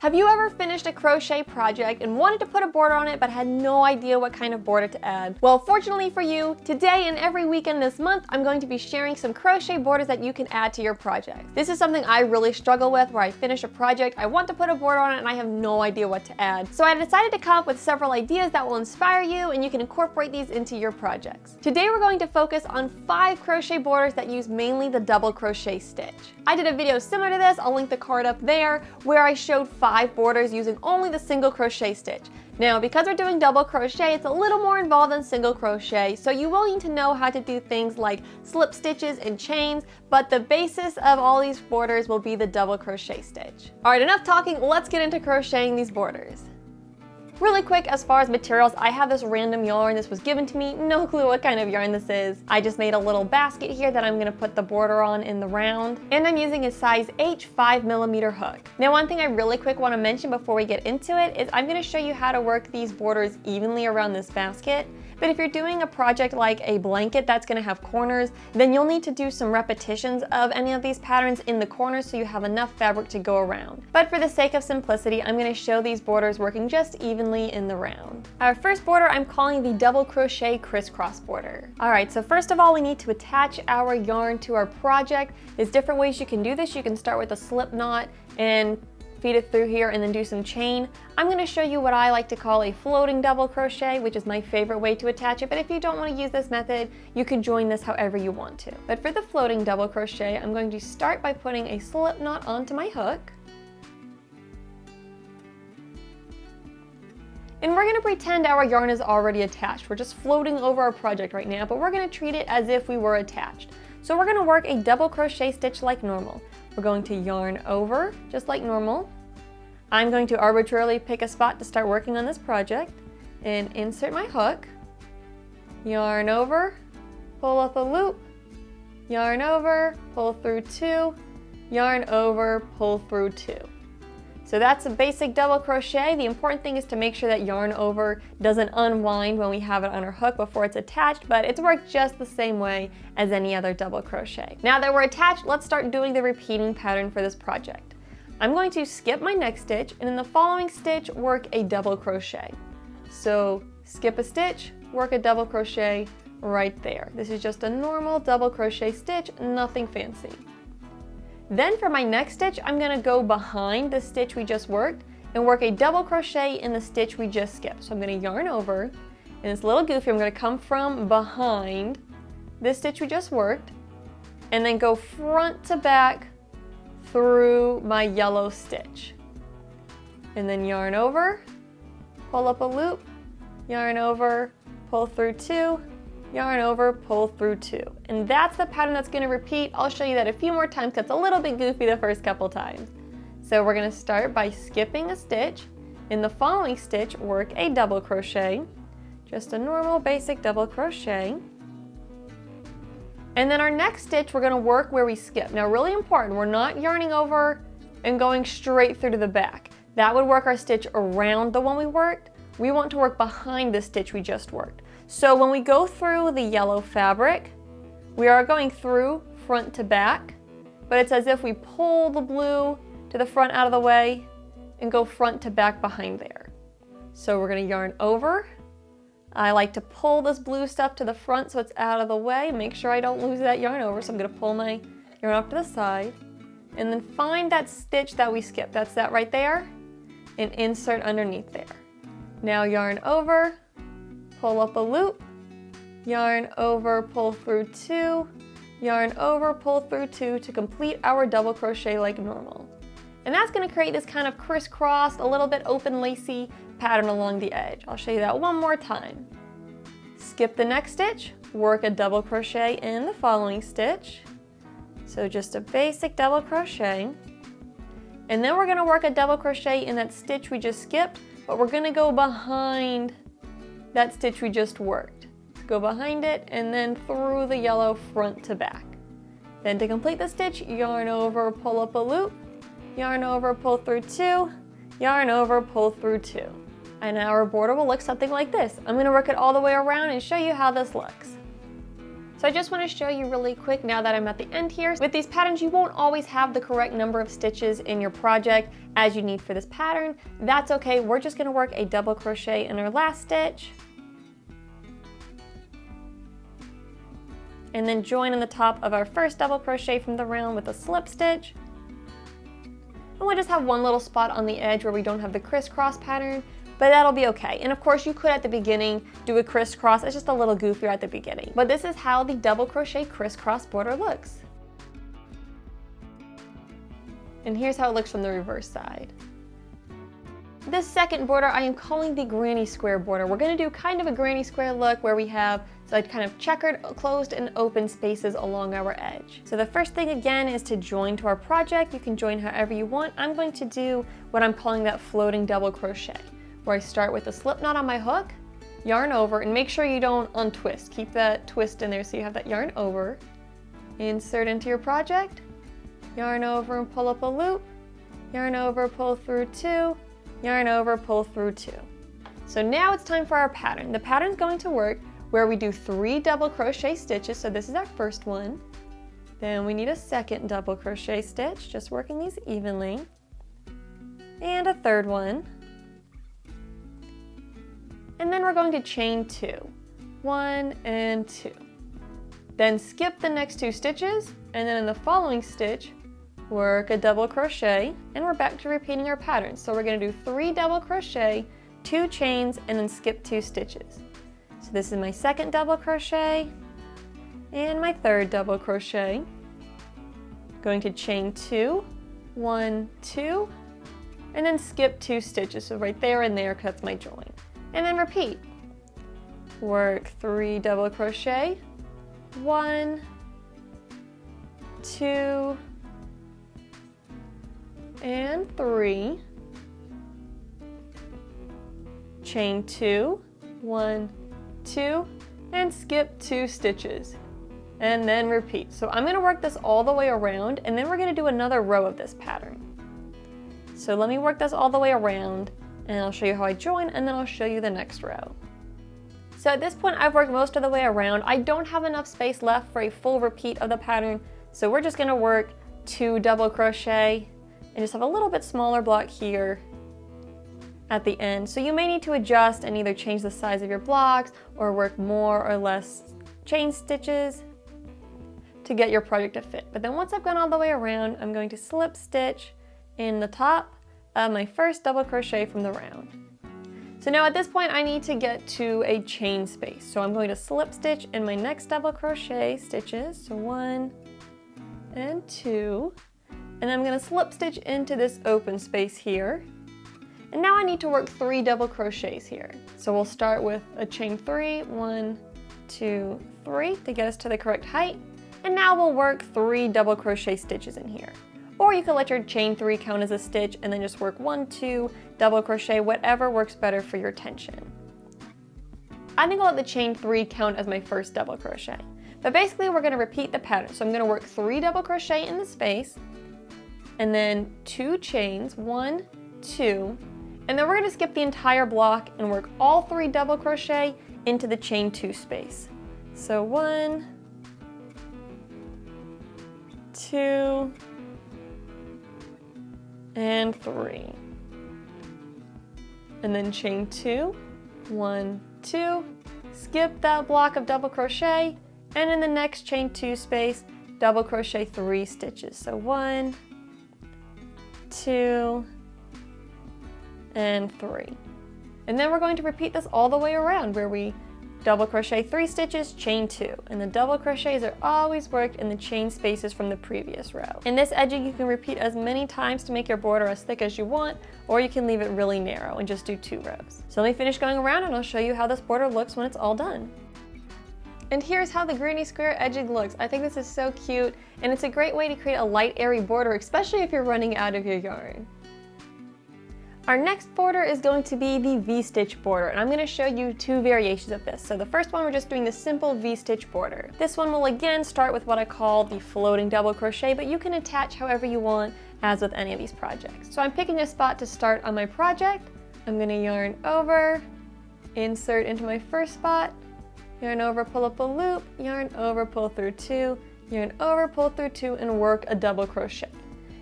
Have you ever finished a crochet project and wanted to put a border on it but had no idea what kind of border to add? Well, fortunately for you, today and every weekend this month, I'm going to be sharing some crochet borders that you can add to your project. This is something I really struggle with, where I finish a project, I want to put a border on it, and I have no idea what to add. So I decided to come up with several ideas that will inspire you, and you can incorporate these into your projects. Today we're going to focus on 5 crochet borders that use mainly the double crochet stitch. I did a video similar to this, I'll link the card up there, where I showed 5 borders using only the single crochet stitch. Now, because we're doing double crochet, it's a little more involved than single crochet, so you will need to know how to do things like slip stitches and chains, but the basis of all these borders will be the double crochet stitch. All right, enough talking, let's get into crocheting these borders. Really quick, as far as materials, I have this random yarn. This was given to me, no clue what kind of yarn this is. I just made a little basket here that I'm gonna put the border on in the round, and I'm using a size H 5mm hook. Now, one thing I really quick wanna mention before we get into it is I'm gonna show you how to work these borders evenly around this basket. But if you're doing a project like a blanket that's gonna have corners, then you'll need to do some repetitions of any of these patterns in the corners so you have enough fabric to go around. But for the sake of simplicity, I'm gonna show these borders working just evenly in the round. Our first border I'm calling the double crochet crisscross border. All right, so first of all, we need to attach our yarn to our project. There's different ways you can do this. You can start with a slip knot and feed it through here and then do some chain. I'm going to show you what I like to call a floating double crochet, which is my favorite way to attach it, but if you don't want to use this method, you can join this however you want to. But for the floating double crochet, I'm going to start by putting a slip knot onto my hook. And we're going to pretend our yarn is already attached. We're just floating over our project right now, but we're going to treat it as if we were attached. So we're going to work a double crochet stitch like normal. We're going to yarn over, just like normal. I'm going to arbitrarily pick a spot to start working on this project and insert my hook, yarn over, pull up a loop, yarn over, pull through 2, yarn over, pull through 2. So that's a basic double crochet. The important thing is to make sure that yarn over doesn't unwind when we have it on our hook before it's attached, but it's worked just the same way as any other double crochet. Now that we're attached, let's start doing the repeating pattern for this project. I'm going to skip my next stitch, and in the following stitch, work a double crochet. So skip a stitch, work a double crochet right there. This is just a normal double crochet stitch, nothing fancy. Then for my next stitch, I'm gonna go behind the stitch we just worked and work a double crochet in the stitch we just skipped. So I'm gonna yarn over, and it's a little goofy, I'm gonna come from behind this stitch we just worked, and then go front to back through my yellow stitch. And then yarn over, pull up a loop, yarn over, pull through 2, yarn over, pull through 2. And that's the pattern that's going to repeat. I'll show you that a few more times because it's a little bit goofy the first couple times. So we're going to start by skipping a stitch. In the following stitch, work a double crochet, just a normal basic double crochet. And then our next stitch, we're going to work where we skip. Now, really important, we're not yarning over and going straight through to the back. That would work our stitch around the one we worked. We want to work behind the stitch we just worked. So when we go through the yellow fabric, we are going through front to back, but it's as if we pull the blue to the front out of the way and go front to back behind there. So we're going to yarn over. I like to pull this blue stuff to the front so it's out of the way. Make sure I don't lose that yarn over, so I'm going to pull my yarn off to the side. And then find that stitch that we skipped. That's that right there. And insert underneath there. Now yarn over, pull up a loop, yarn over, pull through 2, yarn over, pull through 2 to complete our double crochet like normal. And that's going to create this kind of crisscrossed, a little bit open lacy pattern along the edge. I'll show you that one more time. Skip the next stitch, work a double crochet in the following stitch. So just a basic double crochet. And then we're going to work a double crochet in that stitch we just skipped, but we're going to go behind that stitch we just worked. Go behind it and then through the yellow front to back. Then to complete the stitch, yarn over, pull up a loop, yarn over, pull through 2, yarn over, pull through 2. And our border will look something like this. I'm going to work it all the way around and show you how this looks. So I just want to show you really quick now that I'm at the end here. With these patterns, you won't always have the correct number of stitches in your project as you need for this pattern. That's okay. We're just going to work a double crochet in our last stitch. And then join on the top of our first double crochet from the round with a slip stitch. And we'll just have one little spot on the edge where we don't have the crisscross pattern, but that'll be okay. And of course you could at the beginning do a crisscross. It's just a little goofier at the beginning. But this is how the double crochet crisscross border looks. And here's how it looks from the reverse side. This second border I am calling the granny square border. We're going to do kind of a granny square look where we have kind of checkered, closed, and open spaces along our edge. So the first thing again is to join to our project. You can join however you want. I'm going to do what I'm calling that floating double crochet, where I start with a slip knot on my hook, yarn over, and make sure you don't untwist. Keep that twist in there so you have that yarn over. Insert into your project, yarn over and pull up a loop, yarn over, pull through 2, yarn over, pull through 2. So now it's time for our pattern. The pattern's going to work where we do 3 double crochet stitches. So this is our first one. Then we need a second double crochet stitch, just working these evenly, and a third one. And then we're going to chain 2, 1 and 2. Then skip the next 2 stitches, and then in the following stitch, work a double crochet, and we're back to repeating our pattern. So we're going to do 3 double crochet, 2 chains, and then skip 2 stitches. So this is my second double crochet and my third double crochet. Going to chain 2, 1, 2, and then skip 2 stitches. So right there and there, because that's my join. And then repeat. Work 3 double crochet, 1, 2, and 3. Chain 2, 1, 2, and skip 2 stitches, and then repeat. So I'm going to work this all the way around, and then we're going to do another row of this pattern. So let me work this all the way around, and I'll show you how I join, and then I'll show you the next row. So at this point I've worked most of the way around. I don't have enough space left for a full repeat of the pattern, so we're just going to work 2 double crochet and just have a little bit smaller block here at the end. So you may need to adjust and either change the size of your blocks or work more or less chain stitches to get your project to fit. But then once I've gone all the way around, I'm going to slip stitch in the top of my first double crochet from the round. So now at this point I need to get to a chain space. So I'm going to slip stitch in my next double crochet stitches. So 1 and 2. And then I'm going to slip stitch into this open space here. And now I need to work 3 double crochets here. So we'll start with a chain 3, 1, 2, 3 to get us to the correct height. And now we'll work 3 double crochet stitches in here. Or you could let your chain 3 count as a stitch and then just work 1, 2, double crochet, whatever works better for your tension. I think I'll let the chain 3 count as my first double crochet. But basically we're going to repeat the pattern. So I'm going to work 3 double crochet in the space, and then 2 chains, 1, 2, and then we're going to skip the entire block and work all 3 double crochet into the chain 2 space. So 1, 2, and 3. And then chain 2, 1, 2, skip that block of double crochet, and in the next chain 2 space, double crochet 3 stitches. So 1, 2, and 3. And then we're going to repeat this all the way around where we double crochet 3 stitches, chain 2, and the double crochets are always worked in the chain spaces from the previous row. In this edging you can repeat as many times to make your border as thick as you want, or you can leave it really narrow and just do 2 rows. So let me finish going around and I'll show you how this border looks when it's all done. And here's how the granny square edging looks. I think this is so cute, and it's a great way to create a light, airy border, especially if you're running out of your yarn. Our next border is going to be the V-stitch border, and I'm going to show you 2 variations of this. So the first one, we're just doing the simple V-stitch border. This one will again start with what I call the floating double crochet, but you can attach however you want, as with any of these projects. So I'm picking a spot to start on my project. I'm going to yarn over, insert into my first spot, yarn over, pull up a loop, yarn over, pull through 2, yarn over, pull through 2, and work a double crochet.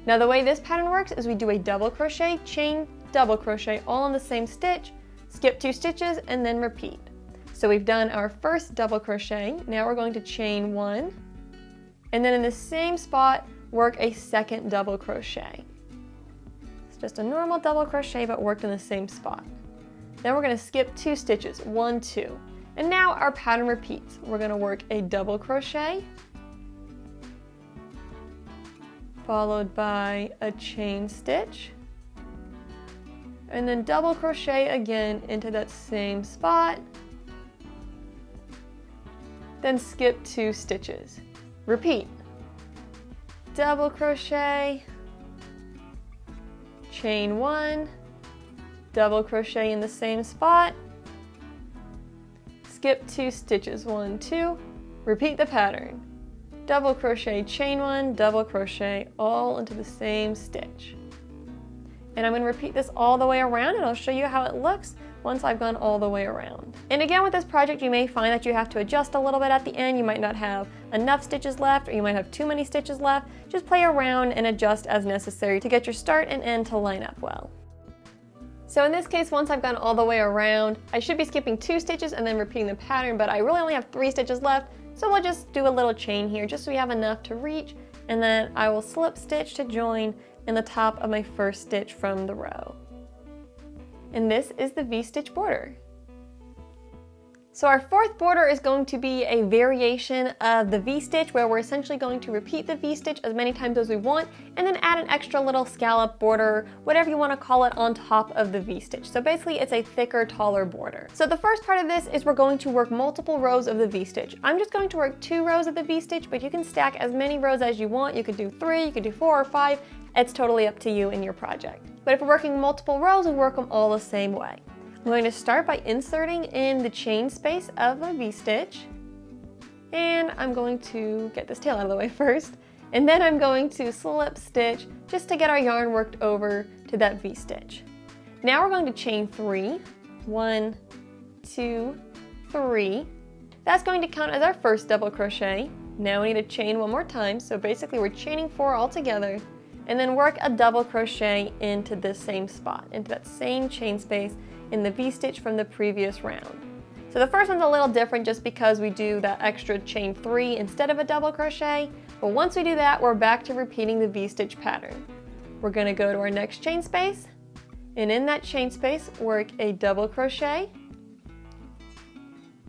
Now the way this pattern works is we do a double crochet, chain, double crochet, all in the same stitch, skip 2 stitches, and then repeat. So we've done our first double crochet. Now we're going to chain 1, and then in the same spot, work a second double crochet. It's just a normal double crochet, but worked in the same spot. Then we're going to skip 2 stitches, 1, 2. And now our pattern repeats. We're going to work a double crochet, followed by a chain stitch, and then double crochet again into that same spot, then skip 2 stitches. Repeat. Double crochet, chain 1, double crochet in the same spot, skip 2 stitches, 1, 2, repeat the pattern. Double crochet, chain 1, double crochet, all into the same stitch. And I'm going to repeat this all the way around, and I'll show you how it looks once I've gone all the way around. And again, with this project, you may find that you have to adjust a little bit at the end. You might not have enough stitches left, or you might have too many stitches left. Just play around and adjust as necessary to get your start and end to line up well. So in this case, once I've gone all the way around, I should be skipping 2 stitches and then repeating the pattern, but I really only have 3 stitches left, so we'll just do a little chain here just so we have enough to reach, and then I will slip stitch to join in the top of my first stitch from the row. And this is the V-stitch border. So our fourth border is going to be a variation of the V-stitch, where we're essentially going to repeat the V-stitch as many times as we want, and then add an extra little scallop border, whatever you want to call it, on top of the V-stitch. So basically it's a thicker, taller border. So the first part of this is we're going to work multiple rows of the V-stitch. I'm just going to work 2 rows of the V-stitch, but you can stack as many rows as you want. You could do 3, you could do 4 or 5. It's totally up to you and your project. But if we're working multiple rows, we work them all the same way. I'm going to start by inserting in the chain space of my V-stitch, and I'm going to get this tail out of the way first, and then I'm going to slip stitch just to get our yarn worked over to that V-stitch. Now we're going to chain 3, 1, 2, 3. That's going to count as our first double crochet. Now we need to chain 1 more time, so basically we're chaining 4 all together, and then work a double crochet into this same spot, into that same chain space in the V-stitch from the previous round. So the first one's a little different just because we do that extra chain 3 instead of a double crochet, but once we do that, we're back to repeating the V-stitch pattern. We're going to go to our next chain space, and in that chain space, work a double crochet,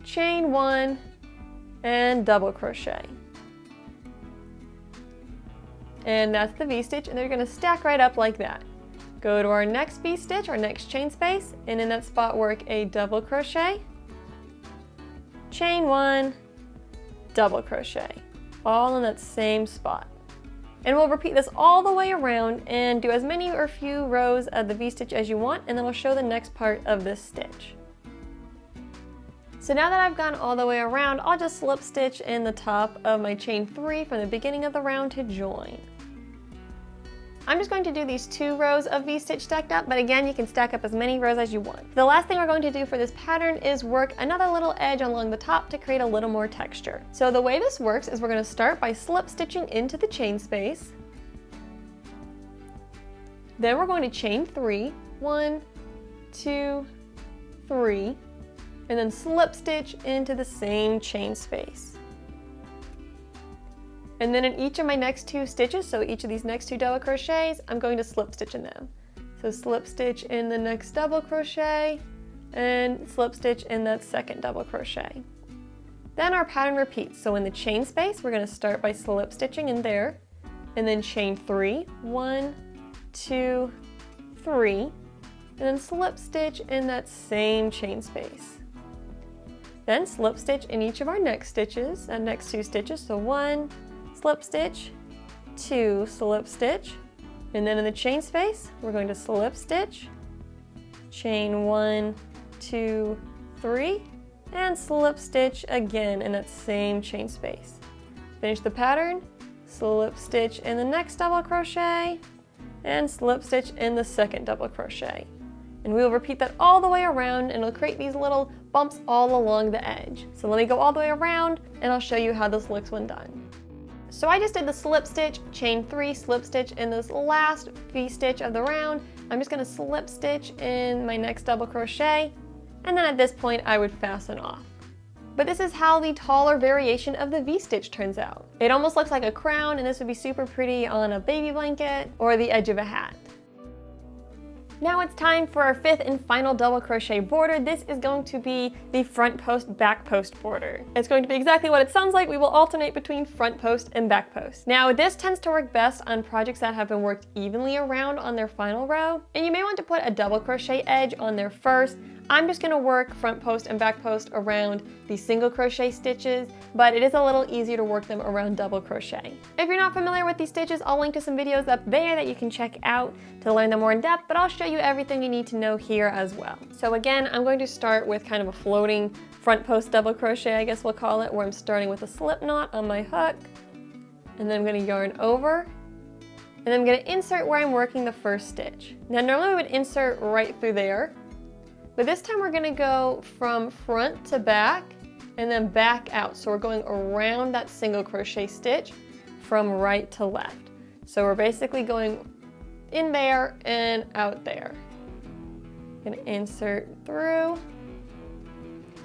chain 1, and double crochet. And that's the V-stitch, and they're going to stack right up like that. Go to our next V-stitch, our next chain space, and in that spot work a double crochet, chain 1, double crochet, all in that same spot. And we'll repeat this all the way around and do as many or few rows of the V-stitch as you want, and then I'll show the next part of this stitch. So now that I've gone all the way around, I'll just slip stitch in the top of my chain 3 from the beginning of the round to join. I'm just going to do these 2 rows of V-stitch stacked up, but again, you can stack up as many rows as you want. The last thing we're going to do for this pattern is work another little edge along the top to create a little more texture. So the way this works is we're going to start by slip stitching into the chain space. Then we're going to chain 3, 1, 2, 3, and then slip stitch into the same chain space. And then in each of my next 2 stitches, so each of these next 2 double crochets, I'm going to slip stitch in them. So slip stitch in the next double crochet, and slip stitch in that second double crochet. Then our pattern repeats. So in the chain space, we're going to start by slip stitching in there, and then chain 3, 1, 2, 3, and then slip stitch in that same chain space. Then slip stitch in each of our next stitches, next 2 stitches, so 1, slip stitch, 2, slip stitch, and then in the chain space, we're going to slip stitch, chain 1, 2, 3, and slip stitch again in that same chain space. Finish the pattern, slip stitch in the next double crochet, and slip stitch in the second double crochet. And we will repeat that all the way around, and it'll create these little bumps all along the edge. So let me go all the way around and I'll show you how this looks when done. So I just did the slip stitch, chain 3, slip stitch in this last V-stitch of the round. I'm just gonna slip stitch in my next double crochet, and then at this point I would fasten off. But this is how the taller variation of the V-stitch turns out. It almost looks like a crown, and this would be super pretty on a baby blanket or the edge of a hat. Now it's time for our 5th and final double crochet border. This is going to be the front post, back post border. It's going to be exactly what it sounds like. We will alternate between front post and back post. Now this tends to work best on projects that have been worked evenly around on their final row, and you may want to put a double crochet edge on there first. I'm just going to work front post and back post around the single crochet stitches, but it is a little easier to work them around double crochet. If you're not familiar with these stitches, I'll link to some videos up there that you can check out to learn them more in depth, but I'll show you everything you need to know here as well. So again, I'm going to start with kind of a floating front post double crochet, I guess we'll call it, where I'm starting with a slip knot on my hook, and then I'm going to yarn over, and then I'm going to insert where I'm working the first stitch. Now normally we would insert right through there, but this time we're going to go from front to back and then back out. So we're going around that single crochet stitch from right to left. So we're basically going in there and out there. I'm going to insert through.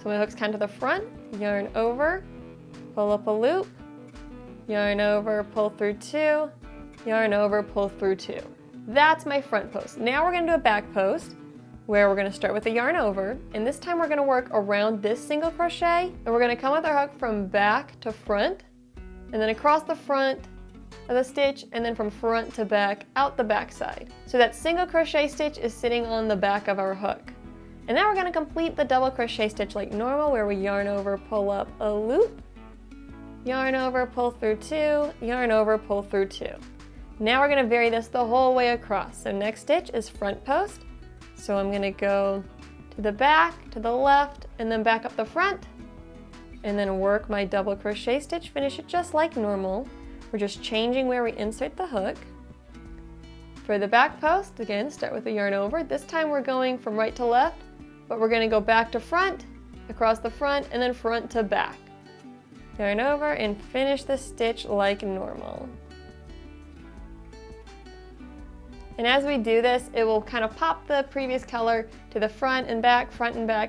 So my hook's kind of the front, yarn over, pull up a loop, yarn over, pull through 2, yarn over, pull through 2. That's my front post. Now we're going to do a back post, where we're going to start with a yarn over, and this time we're going to work around this single crochet, and we're going to come with our hook from back to front, and then across the front of the stitch, and then from front to back out the back side. So that single crochet stitch is sitting on the back of our hook. And now we're going to complete the double crochet stitch like normal, where we yarn over, pull up a loop, yarn over, pull through 2, yarn over, pull through 2. Now we're going to vary this the whole way across. So next stitch is front post. So I'm going to go to the back, to the left, and then back up the front, and then work my double crochet stitch, finish it just like normal. We're just changing where we insert the hook. For the back post, again, start with a yarn over. This time we're going from right to left, but we're going to go back to front, across the front, and then front to back. Yarn over and finish the stitch like normal. And as we do this, it will kind of pop the previous color to the front and back,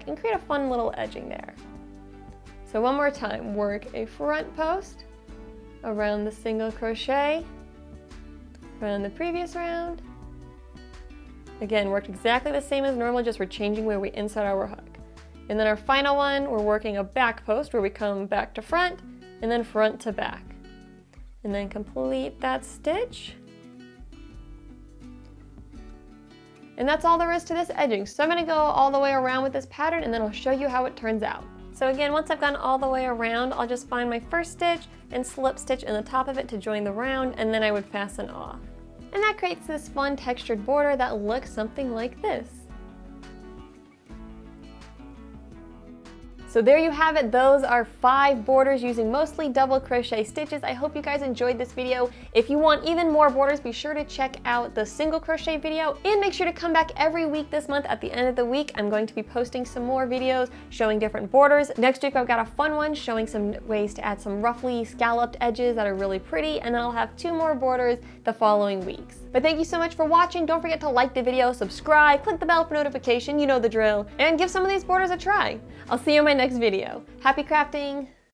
and create a fun little edging there. So one more time, work a front post around the single crochet, around the previous round. Again, worked exactly the same as normal, just we're changing where we insert our hook. And then our final one, we're working a back post where we come back to front, and then front to back. And then complete that stitch. And that's all there is to this edging. So I'm going to go all the way around with this pattern, and then I'll show you how it turns out. So again, once I've gone all the way around, I'll just find my first stitch and slip stitch in the top of it to join the round, and then I would fasten off. And that creates this fun textured border that looks something like this. So there you have it. Those are 5 borders using mostly double crochet stitches. I hope you guys enjoyed this video. If you want even more borders, be sure to check out the single crochet video, and make sure to come back every week this month. At the end of the week, I'm going to be posting some more videos showing different borders. Next week, I've got a fun one showing some ways to add some roughly scalloped edges that are really pretty, and then I'll have 2 more borders the following weeks. But thank you so much for watching. Don't forget to like the video, subscribe, click the bell for notification, you know the drill, and give some of these borders a try. I'll see you in my next video. Happy crafting!